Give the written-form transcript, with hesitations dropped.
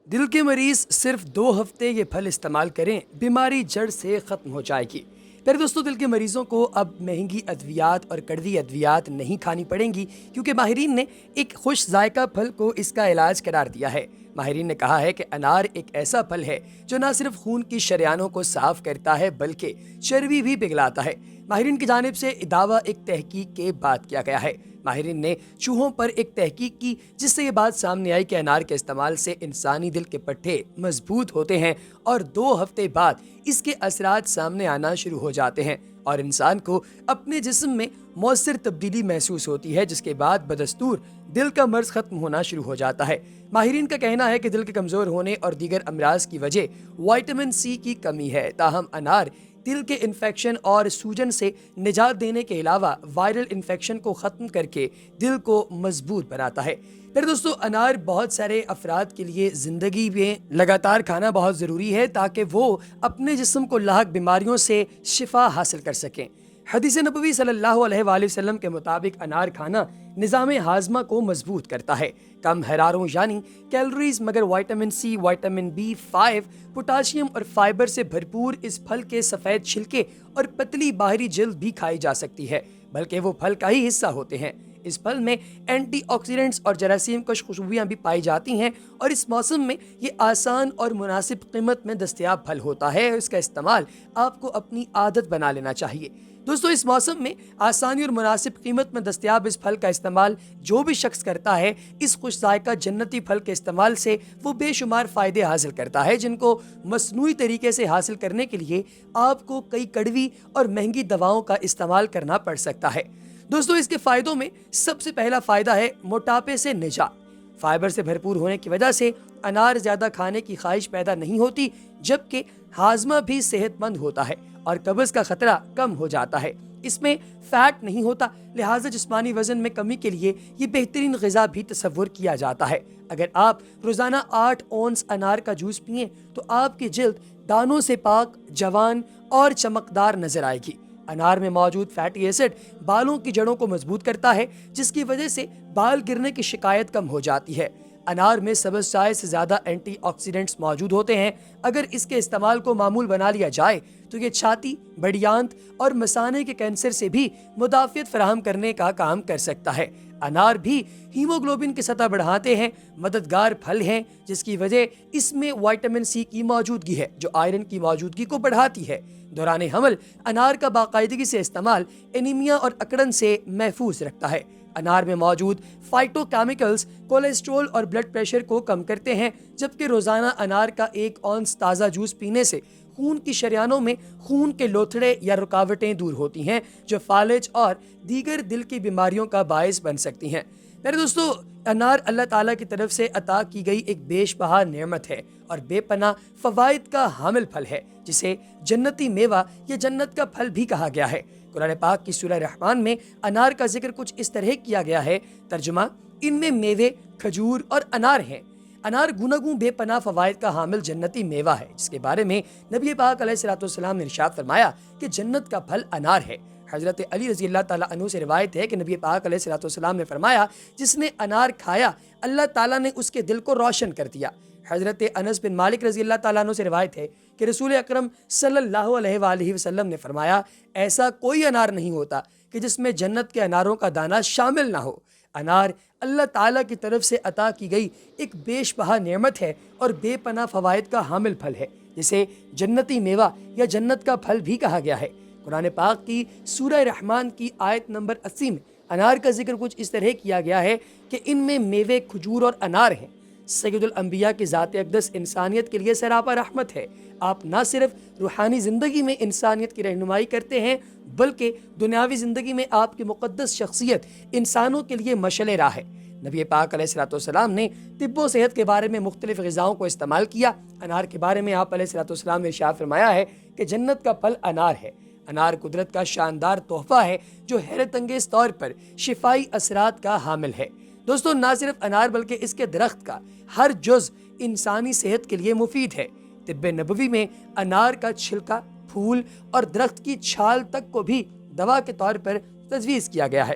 دل کے مریض صرف 2 ہفتے یہ پھل استعمال کریں، بیماری جڑ سے ختم ہو جائے گی۔ پھر دوستوں، دل کے مریضوں کو اب مہنگی ادویات اور کڑوی ادویات نہیں کھانی پڑیں گی، کیونکہ ماہرین نے ایک خوش ذائقہ پھل کو اس کا علاج قرار دیا ہے۔ ماہرین نے کہا ہے کہ انار ایک ایسا پھل ہے جو نہ صرف خون کی شریانوں کو صاف کرتا ہے بلکہ چربی بھی پگھلاتا ہے۔ ماہرین کی جانب سے دعویٰ ایک تحقیق کے بعد کیا گیا ہے۔ ماہرین نے چوہوں پر ایک تحقیق کی جس سے یہ بات سامنے آئی کہ انار کے استعمال سے انسانی دل کے پٹھے مضبوط ہوتے ہیں اور 2 ہفتے بعد اس کے اثرات سامنے آنا شروع ہو جاتے ہیں اور انسان کو اپنے جسم میں مؤثر تبدیلی محسوس ہوتی ہے، جس کے بعد بدستور دل کا مرض ختم ہونا شروع ہو جاتا ہے۔ ماہرین کا کہنا ہے کہ دل کے کمزور ہونے اور دیگر امراض کی وجہ وٹامن سی کی کمی ہے، تاہم انار دل کے انفیکشن اور سوجن سے نجات دینے کے علاوہ وائرل انفیکشن کو ختم کر کے دل کو مضبوط بناتا ہے۔ پھر دوستو، انار بہت سارے افراد کے لیے زندگی میں لگاتار کھانا بہت ضروری ہے تاکہ وہ اپنے جسم کو لاحق بیماریوں سے شفا حاصل کر سکیں۔ حدیث نبوی صلی اللہ علیہ وآلہ وسلم کے مطابق انار کھانا نظام ہاضمہ کو مضبوط کرتا ہے۔ کم حراروں یعنی کیلوریز مگر vitamin C, vitamin B5، potassium اور فائبر سے بھرپور اس پھل کے سفید چھلکے اور پتلی باہری جلد بھی کھائی جا سکتی ہے، بلکہ وہ پھل کا ہی حصہ ہوتے ہیں۔ اس پھل میں اینٹی آکسیڈنٹس اور جراثیم کش خوشبویاں بھی پائی جاتی ہیں اور اس موسم میں یہ آسان اور مناسب قیمت میں دستیاب پھل ہوتا ہے۔ اس کا استعمال آپ کو اپنی عادت بنا لینا چاہیے۔ دوستو، اس موسم میں آسانی اور مناسب قیمت میں دستیاب اس پھل کا استعمال جو بھی شخص کرتا ہے، اس خوش ذائقہ جنتی پھل کے استعمال سے وہ بے شمار فائدے حاصل کرتا ہے، جن کو مصنوعی طریقے سے حاصل کرنے کے لیے آپ کو کئی کڑوی اور مہنگی دواؤں کا استعمال کرنا پڑ سکتا ہے۔ دوستو، اس کے فائدوں میں سب سے پہلا فائدہ ہے موٹاپے سے نجات۔ فائبر سے بھرپور ہونے کی وجہ سے انار زیادہ کھانے کی خواہش پیدا نہیں ہوتی، جبکہ ہاضمہ بھی صحت مند ہوتا ہے اور قبض کا خطرہ کم ہو جاتا ہے۔ اس میں فیٹ نہیں ہوتا، لہٰذا جسمانی وزن میں کمی کے لیے یہ بہترین غذا بھی تصور کیا جاتا ہے۔ اگر آپ روزانہ 8 اونس انار کا جوس پئیں تو آپ کی جلد دانوں سے پاک، جوان اور چمکدار نظر آئے گی۔ انار میں موجود فیٹی ایسڈ بالوں کی جڑوں کو مضبوط کرتا ہے، جس کی وجہ سے بال گرنے کی شکایت کم ہو جاتی ہے۔ انار میں سبز چائے سے زیادہ اینٹی آکسیڈنٹس موجود ہوتے ہیں۔ اگر اس کے استعمال کو معمول بنا لیا جائے تو یہ چھاتی، بڑیانت اور مثانے کے کینسر سے بھی مدافعت فراہم کرنے کا کام کر سکتا ہے۔ انار بھی ہیموگلوبن کی سطح بڑھاتے ہیں، مددگار پھل ہیں، جس کی وجہ اس میں وٹامن سی کی موجودگی ہے جو آئرن کی موجودگی کو بڑھاتی ہے۔ دوران حمل انار کا باقاعدگی سے استعمال انیمیا اور اکڑن سے محفوظ رکھتا ہے۔ انار میں موجود فائٹو کیمیکلز کولیسٹرول اور بلڈ پریشر کو کم کرتے ہیں، جبکہ روزانہ انار کا 1 اونس تازہ جوس پینے سے خون کی شریانوں میں خون کے لوتھڑے یا رکاوٹیں دور ہوتی ہیں، جو فالج اور دیگر دل کی بیماریوں کا باعث بن سکتی ہیں۔ میرے دوستو، انار اللہ تعالیٰ کی طرف سے عطا کی گئی ایک بیش بہا نعمت ہے اور بے پناہ فوائد کا حامل پھل ہے، جسے جنتی میوہ یا جنت کا پھل بھی کہا گیا ہے۔ قرآن پاک کی سورہ رحمان میں انار کا ذکر کچھ اس طرح کیا گیا ہے۔ ترجمہ: ان میں میوے، کھجور اور انار ہیں۔ انار گوناگوں بے پناہ فوائد کا حامل جنتی میوہ ہے، جس کے بارے میں نبی پاک علیہ الصلوۃ والسلام نے ارشاد فرمایا کہ جنت کا پھل انار ہے۔ حضرت علی رضی اللہ تعالیٰ عنہ سے روایت ہے کہ نبی پاک علیہ الصلوۃ والسلام نے فرمایا، جس نے انار کھایا اللہ تعالیٰ نے اس کے دل کو روشن کر دیا۔ حضرت انس بن مالک رضی اللہ تعالیٰ عنہ سے روایت ہے کہ رسول اکرم صلی اللہ علیہ وآلہ وسلم نے فرمایا، ایسا کوئی انار نہیں ہوتا کہ جس میں جنت کے اناروں کا دانہ شامل نہ ہو۔ انار اللہ تعالیٰ کی طرف سے عطا کی گئی ایک بیش بہا نعمت ہے اور بے پناہ فوائد کا حامل پھل ہے، جسے جنتی میوہ یا جنت کا پھل بھی کہا گیا ہے۔ قرآن پاک کی سورہ رحمان کی آیت نمبر 80 میں انار کا ذکر کچھ اس طرح کیا گیا ہے کہ ان میں میوے، کھجور اور انار ہیں۔ سید الانبیاء کی ذات اقدس انسانیت کے لیے سراپا رحمت ہے۔ آپ نہ صرف روحانی زندگی میں انسانیت کی رہنمائی کرتے ہیں بلکہ دنیاوی زندگی میں آپ کی مقدس شخصیت انسانوں کے لیے مشعل راہ ہے۔ نبی پاک علیہ الصلوۃ والسلام نے طب و صحت کے بارے میں مختلف غذاؤں کو استعمال کیا۔ انار کے بارے میں آپ علیہ الصلوۃ والسلام نے ارشاد فرمایا ہے کہ جنت کا پھل انار ہے۔ انار قدرت کا شاندار تحفہ ہے جو حیرت انگیز طور پر شفائی اثرات کا حامل ہے۔ دوستو، نہ صرف انار بلکہ اس کے درخت کا ہر جز انسانی صحت کے لیے مفید ہے۔ طب نبوی میں انار کا چھلکا، پھول اور درخت کی چھال تک کو بھی دوا کے طور پر تجویز کیا گیا ہے۔